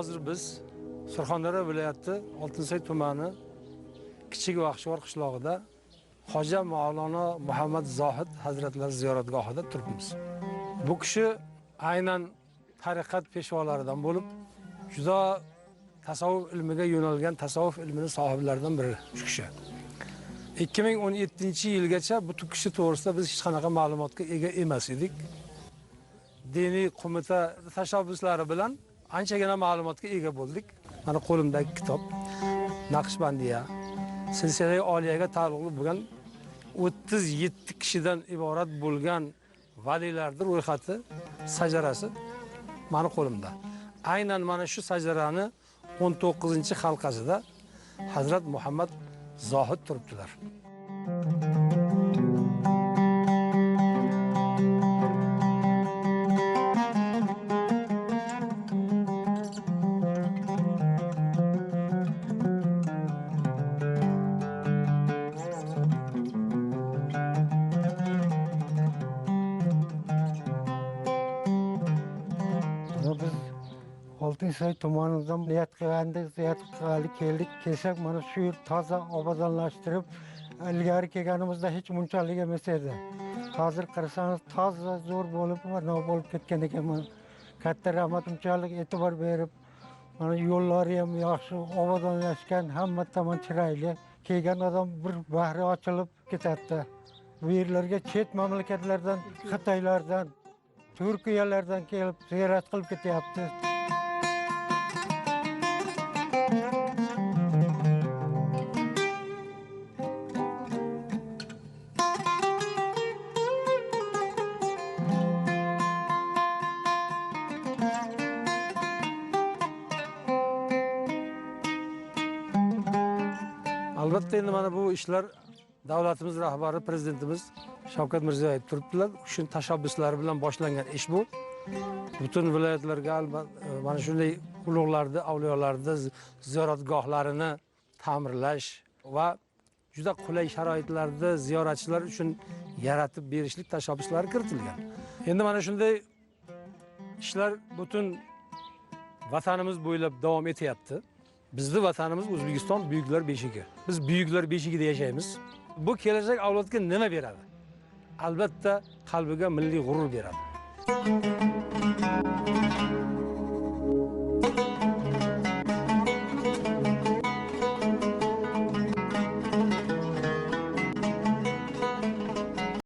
hozir biz Surxondaryo viloyati Oltinsoy tumani Kichik Vaqshivor qishlog'ida Xo'ja Mavlono Muhammad Zohid hazratlari ziyoratgohida turibmiz. Bu kishi aynan tariqat peshvolaridan bo'lib, juda tasavvuf ilmiga yo'nalgan tasavvuf ilmining sohiblaridan biri shu kishi. 2017-yilgacha bu kishi to'g'risida biz hech qanaqa ma'lumotga ega emas edik. Diniy qo'mita tashabbuslari bilan anchagina ma'lumotga ega bo'ldik. Mana qo'limdagi kitob Naqshbandiya silsila oliyaga taalluqli bo'lgan 37 kishidan iborat bo'lgan valilarning ro'yxati sajarasi mana qo'limda. Aynan mana shu sajarani 19-halqasida Hazrat Muhammad Zohid turibdilar. Oltinsoy tumanidan niyat qilganda keldik. Kelsak mana shu yer toza obodonlashtirib, ilgari kelganimizda hech bunchalik emas edi. Hozir qarasangiz toza zo'r bo'lib, mana bo'lib ketgan ekan. Katta rahmat unchalik e'tibor berib, mana yo'llari ham yaxshi, obodonlashgan, hamma tomon chiroyli. Kelgan odam bir bahri ochilib ketadi. Bu yerlarga chet mamlakatlardan, Xitoylardan, Turkiyalardan kelib ziyorat qilib ketyapti. Albatta endi mana bu ishlar davlatimiz rahbari prezidentimiz Shavkat Mirziyoyev turibdilar. Shu tashabbuslari bilan boshlangan ish bu. Butun viloyatlarga mana shunday ulug'larni, avliyolarni ziyoratgohlarini ta'mirlash va juda qulay sharoitlarda ziyoratchilar uchun yaratib berishlik tashabbuslari kiritilgan. Endi mana shunday ishlar butun vatanimiz bo'ylab davom etyapti. Bizning vatanimiz O'zbekiston buyuklar beshigi. Biz buyuklar beshigida yashaymiz. Bu kelajak avlodga nima beradi? Albatta qalbiga milliy g'urur beradi.